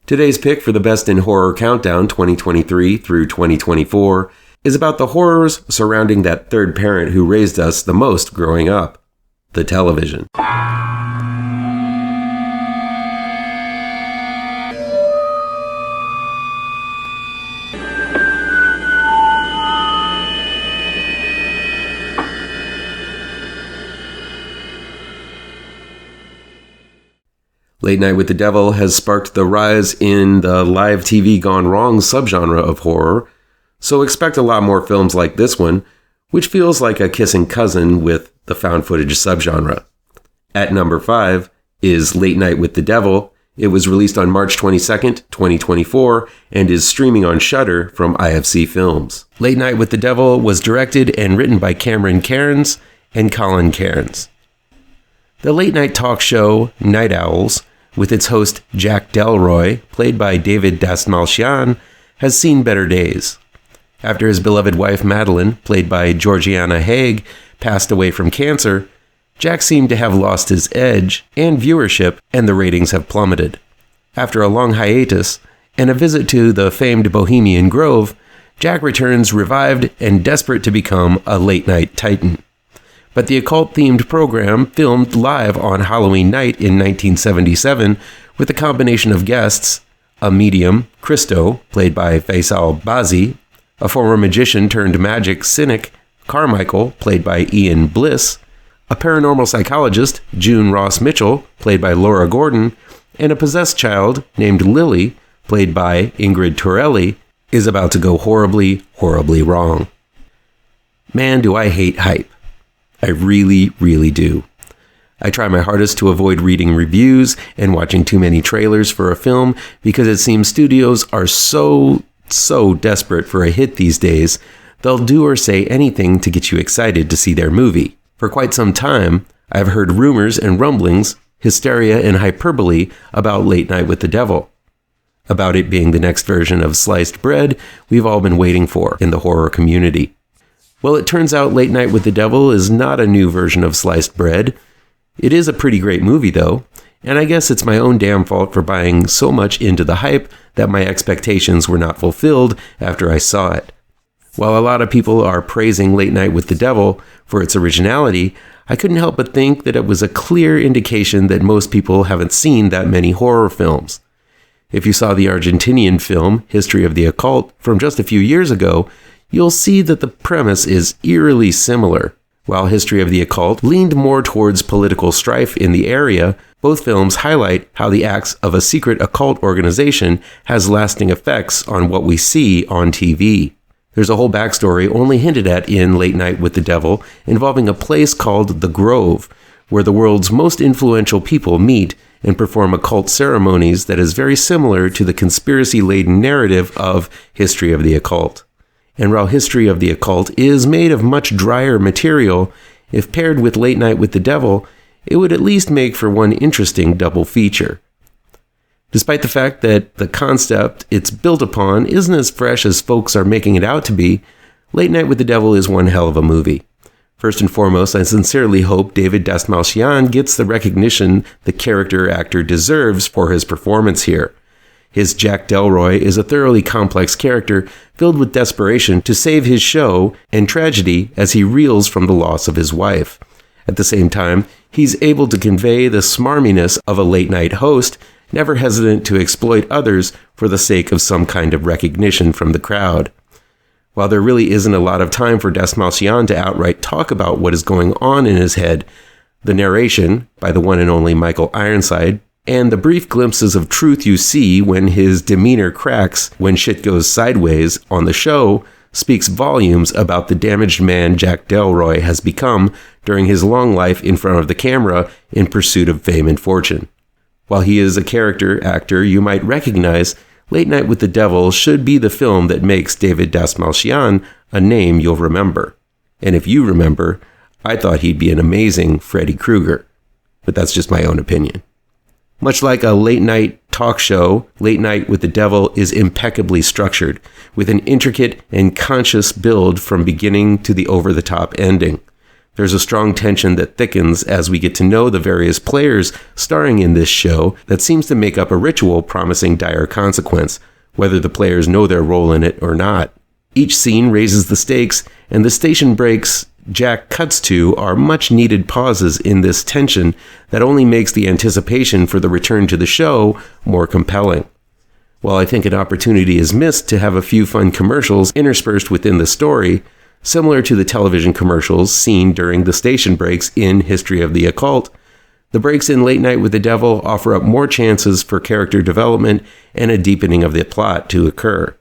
Today's pick for the Best in Horror Countdown 2023 through 2024 is about the horrors surrounding that third parent who raised us the most growing up, the television. Late Night with the Devil has sparked the rise in the live TV gone wrong subgenre of horror, so expect a lot more films like this one, which feels like a kissing cousin with the found footage subgenre. At number 5 is Late Night with the Devil. It was released on March 22nd, 2024, and is streaming on Shudder from IFC Films. Late Night with the Devil was directed and written by Cairnes and Colin. The late night talk show Night Owls, with its host Jack Delroy, played by David Dastmalchian, has seen better days. After his beloved wife Madeline, played by Georgiana Haig, passed away from cancer, Jack seemed to have lost his edge and viewership, and the ratings have plummeted. After a long hiatus and a visit to the famed Bohemian Grove, Jack returns revived and desperate to become a late-night titan. But the occult-themed program filmed live on Halloween night in 1977 with a combination of guests, a medium, Christo, played by Faisal Bazi, a former magician turned magic cynic, Carmichael, played by Ian Bliss, a paranormal psychologist, June Ross Mitchell, played by Laura Gordon, and a possessed child named Lily, played by Ingrid Torelli, is about to go horribly, horribly wrong. Man, do I hate hype. I really, really do. I try my hardest to avoid reading reviews and watching too many trailers for a film because it seems studios are so desperate for a hit these days, they'll do or say anything to get you excited to see their movie. For quite some time, I've heard rumors and rumblings, hysteria and hyperbole about Late Night with the Devil. About it being the next version of sliced bread we've all been waiting for in the horror community. Well, it turns out Late Night with the Devil is not a new version of sliced bread. It is a pretty great movie, though, and I guess it's my own damn fault for buying so much into the hype that my expectations were not fulfilled after I saw it. While a lot of people are praising Late Night with the Devil for its originality, I couldn't help but think that it was a clear indication that most people haven't seen that many horror films. If you saw the Argentinian film History of the Occult from just a few years ago, you'll see that the premise is eerily similar. While History of the Occult leaned more towards political strife in the area, both films highlight how the acts of a secret occult organization has lasting effects on what we see on TV. There's a whole backstory only hinted at in Late Night with the Devil involving a place called The Grove, where the world's most influential people meet and perform occult ceremonies that is very similar to the conspiracy-laden narrative of History of the Occult. And while History of the Occult is made of much drier material, if paired with Late Night with the Devil, it would at least make for one interesting double feature. Despite the fact that the concept it's built upon isn't as fresh as folks are making it out to be, Late Night with the Devil is one hell of a movie. First and foremost, I sincerely hope David Dastmalchian gets the recognition the character actor deserves for his performance here. His Jack Delroy is a thoroughly complex character filled with desperation to save his show and tragedy as he reels from the loss of his wife. At the same time, he's able to convey the smarminess of a late-night host, never hesitant to exploit others for the sake of some kind of recognition from the crowd. While there really isn't a lot of time for Dastmalchian to outright talk about what is going on in his head, the narration, by the one and only Michael Ironside, and the brief glimpses of truth you see when his demeanor cracks when shit goes sideways on the show speaks volumes about the damaged man Jack Delroy has become during his long life in front of the camera in pursuit of fame and fortune. While he is a character actor you might recognize, Late Night with the Devil should be the film that makes David Dastmalchian a name you'll remember. And if you remember, I thought he'd be an amazing Freddy Krueger. But that's just my own opinion. Much like a late-night talk show, Late Night with the Devil is impeccably structured, with an intricate and conscious build from beginning to the over-the-top ending. There's a strong tension that thickens as we get to know the various players starring in this show that seems to make up a ritual promising dire consequence, whether the players know their role in it or not. Each scene raises the stakes, and the station breaks Jack cuts to are much needed pauses in this tension that only makes the anticipation for the return to the show more compelling. While I think an opportunity is missed to have a few fun commercials interspersed within the story, similar to the television commercials seen during the station breaks in History of the Occult, the breaks in Late Night with the Devil offer up more chances for character development and a deepening of the plot to occur.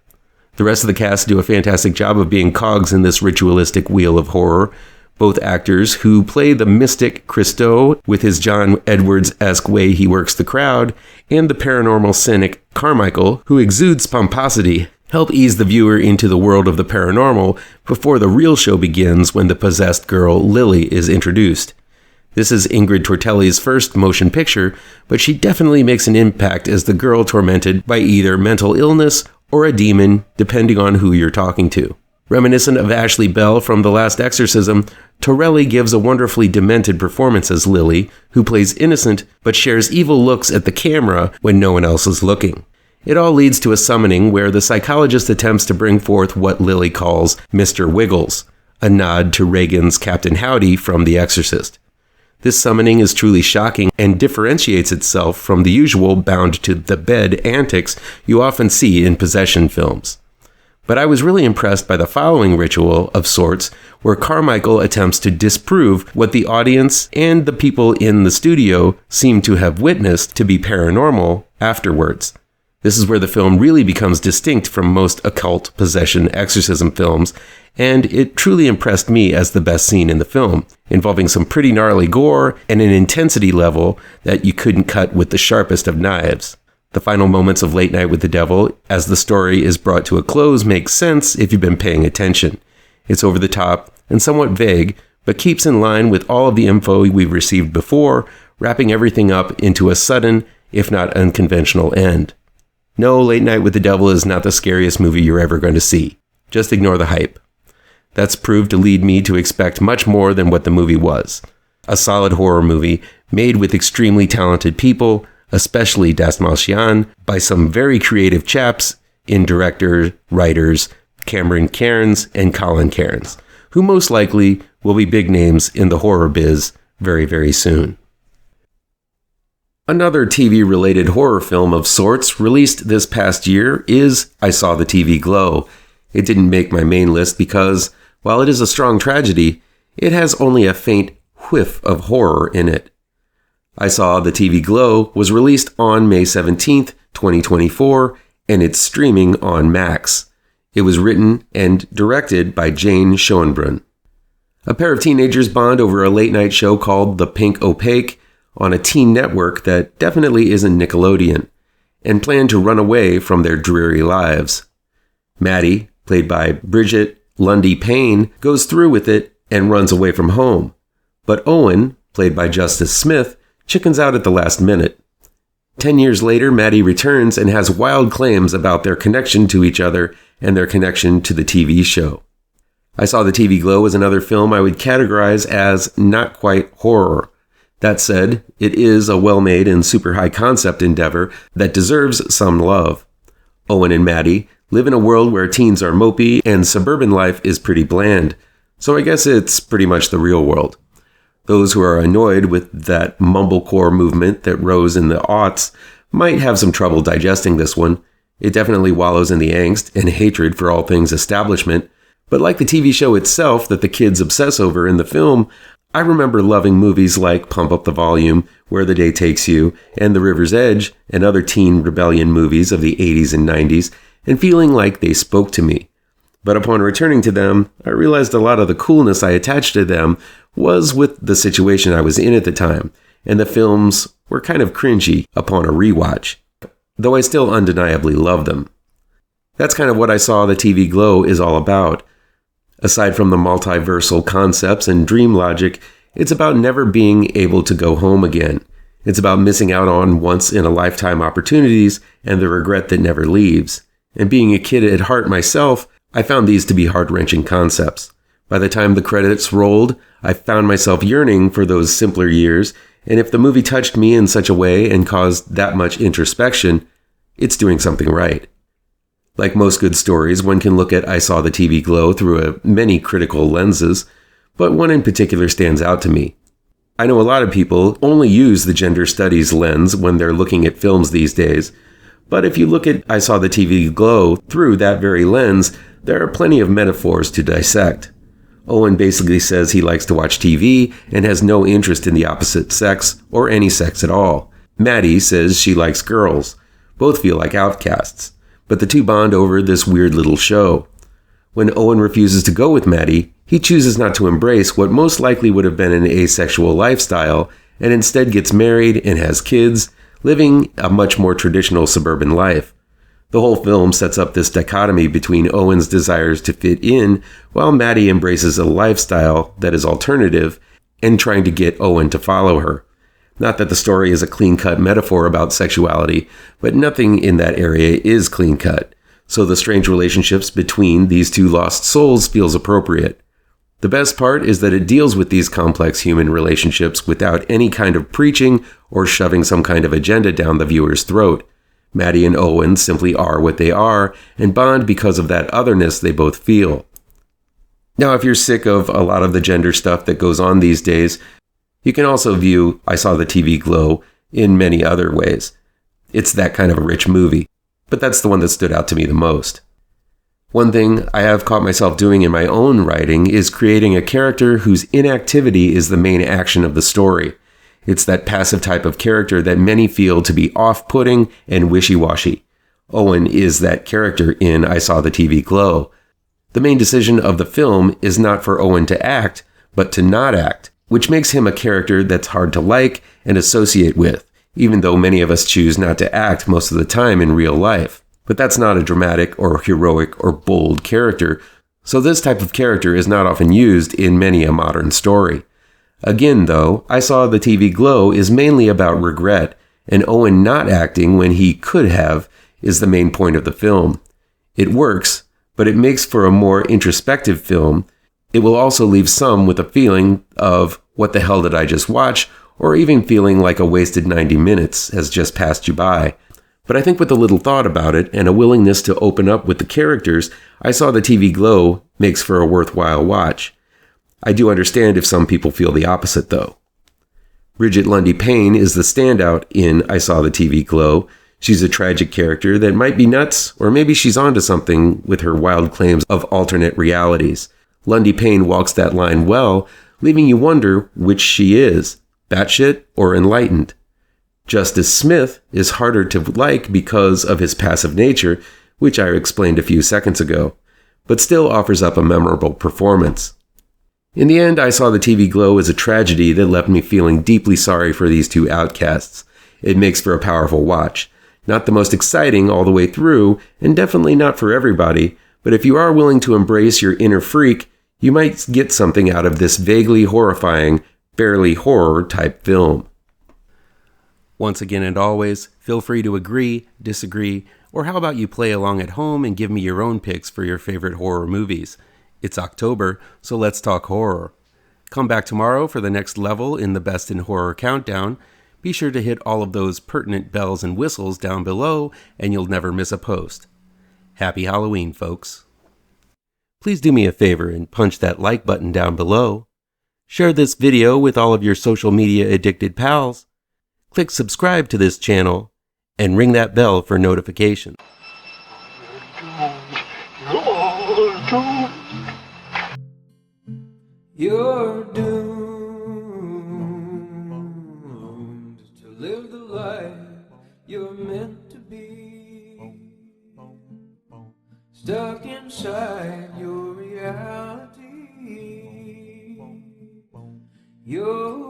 The rest of the cast do a fantastic job of being cogs in this ritualistic wheel of horror. Both actors who play the mystic Christo with his John Edwards-esque way he works the crowd, and the paranormal cynic Carmichael, who exudes pomposity, help ease the viewer into the world of the paranormal before the real show begins when the possessed girl Lily is introduced. This is Ingrid Tortelli's first motion picture, but she definitely makes an impact as the girl tormented by either mental illness or a demon, depending on who you're talking to. Reminiscent of Ashley Bell from The Last Exorcism, Torelli gives a wonderfully demented performance as Lily, who plays innocent but shares evil looks at the camera when no one else is looking. It all leads to a summoning where the psychologist attempts to bring forth what Lily calls Mr. Wiggles, a nod to Reagan's Captain Howdy from The Exorcist. This summoning is truly shocking and differentiates itself from the usual bound-to-the-bed antics you often see in possession films. But I was really impressed by the following ritual of sorts, where Carmichael attempts to disprove what the audience and the people in the studio seem to have witnessed to be paranormal afterwards. This is where the film really becomes distinct from most occult possession exorcism films, and it truly impressed me as the best scene in the film, involving some pretty gnarly gore and an intensity level that you couldn't cut with the sharpest of knives. The final moments of Late Night with the Devil, as the story is brought to a close, makes sense if you've been paying attention. It's over the top and somewhat vague, but keeps in line with all of the info we've received before, wrapping everything up into a sudden, if not unconventional end. No, Late Night with the Devil is not the scariest movie you're ever going to see. Just ignore the hype. That's proved to lead me to expect much more than what the movie was. A solid horror movie made with extremely talented people, especially Das Malchian, by some very creative chaps in director, writers, Cairnes and Colin Cairnes, who most likely will be big names in the horror biz very, very soon. Another TV-related horror film of sorts released this past year is I Saw the TV Glow. It didn't make my main list because, while it is a strong tragedy, it has only a faint whiff of horror in it. I Saw the TV Glow was released on May 17th, 2024, and it's streaming on Max. It was written and directed by Jane Schoenbrun. A pair of teenagers bond over a late-night show called The Pink Opaque on a teen network that definitely isn't Nickelodeon, and plan to run away from their dreary lives. Maddie, played by Bridget Lundy Payne, goes through with it and runs away from home. But Owen, played by Justice Smith, chickens out at the last minute. 10 years later, Maddie returns and has wild claims about their connection to each other and their connection to the TV show. I Saw the TV Glow is another film I would categorize as not quite horror. That said, it is a well-made and super high-concept endeavor that deserves some love. Owen and Maddie live in a world where teens are mopey and suburban life is pretty bland, so I guess it's pretty much the real world. Those who are annoyed with that mumblecore movement that rose in the aughts might have some trouble digesting this one. It definitely wallows in the angst and hatred for all things establishment, but like the TV show itself that the kids obsess over in the film, I remember loving movies like Pump Up the Volume, Where the Day Takes You, and The River's Edge, and other teen rebellion movies of the 80s and 90s, and feeling like they spoke to me. But upon returning to them, I realized a lot of the coolness I attached to them was with the situation I was in at the time, and the films were kind of cringy upon a rewatch, though I still undeniably love them. That's kind of what I Saw the TV Glow is all about. Aside from the multiversal concepts and dream logic, it's about never being able to go home again. It's about missing out on once-in-a-lifetime opportunities and the regret that never leaves. And being a kid at heart myself, I found these to be heart-wrenching concepts. By the time the credits rolled, I found myself yearning for those simpler years, and if the movie touched me in such a way and caused that much introspection, it's doing something right. Like most good stories, one can look at I Saw the TV Glow through many critical lenses, but one in particular stands out to me. I know a lot of people only use the gender studies lens when they're looking at films these days, but if you look at I Saw the TV Glow through that very lens, there are plenty of metaphors to dissect. Owen basically says he likes to watch TV and has no interest in the opposite sex or any sex at all. Maddie says she likes girls. Both feel like outcasts, but the two bond over this weird little show. When Owen refuses to go with Maddie, he chooses not to embrace what most likely would have been an asexual lifestyle and instead gets married and has kids, living a much more traditional suburban life. The whole film sets up this dichotomy between Owen's desires to fit in while Maddie embraces a lifestyle that is alternative and trying to get Owen to follow her. Not that the story is a clean-cut metaphor about sexuality, but nothing in that area is clean-cut, so the strange relationships between these two lost souls feels appropriate. The best part is that it deals with these complex human relationships without any kind of preaching or shoving some kind of agenda down the viewer's throat. Maddie and Owen simply are what they are and bond because of that otherness they both feel. Now, if you're sick of a lot of the gender stuff that goes on these days, you can also view I Saw the TV Glow in many other ways. It's that kind of a rich movie, but that's the one that stood out to me the most. One thing I have caught myself doing in my own writing is creating a character whose inactivity is the main action of the story. It's that passive type of character that many feel to be off-putting and wishy-washy. Owen is that character in I Saw the TV Glow. The main decision of the film is not for Owen to act, but to not act, which makes him a character that's hard to like and associate with, even though many of us choose not to act most of the time in real life. But that's not a dramatic or heroic or bold character, so this type of character is not often used in many a modern story. Again, though, I Saw the TV Glow is mainly about regret, and Owen not acting when he could have is the main point of the film. It works, but it makes for a more introspective film. It will also leave some with a feeling of, what the hell did I just watch, or even feeling like a wasted 90 minutes has just passed you by. But I think with a little thought about it and a willingness to open up with the characters, I Saw the TV Glow makes for a worthwhile watch. I do understand if some people feel the opposite, though. Bridget Lundy Payne is the standout in I Saw the TV Glow. She's a tragic character that might be nuts, or maybe she's onto something with her wild claims of alternate realities. Lundy Payne walks that line well, leaving you wonder which she is, batshit or enlightened. Justice Smith is harder to like because of his passive nature, which I explained a few seconds ago, but still offers up a memorable performance. In the end, I Saw the TV Glow as a tragedy that left me feeling deeply sorry for these two outcasts. It makes for a powerful watch. Not the most exciting all the way through, and definitely not for everybody, but if you are willing to embrace your inner freak, you might get something out of this vaguely horrifying, barely horror type film. Once again and always, feel free to agree, disagree, or how about you play along at home and give me your own picks for your favorite horror movies. It's October, so let's talk horror. Come back tomorrow for the next level in the Best in Horror Countdown. Be sure to hit all of those pertinent bells and whistles down below, and you'll never miss a post. Happy Halloween, folks. Please do me a favor and punch that like button down below. Share this video with all of your social media addicted pals. Click subscribe to this channel and ring that bell for notifications. You're doomed to live the life you're meant to be, stuck inside your reality. You're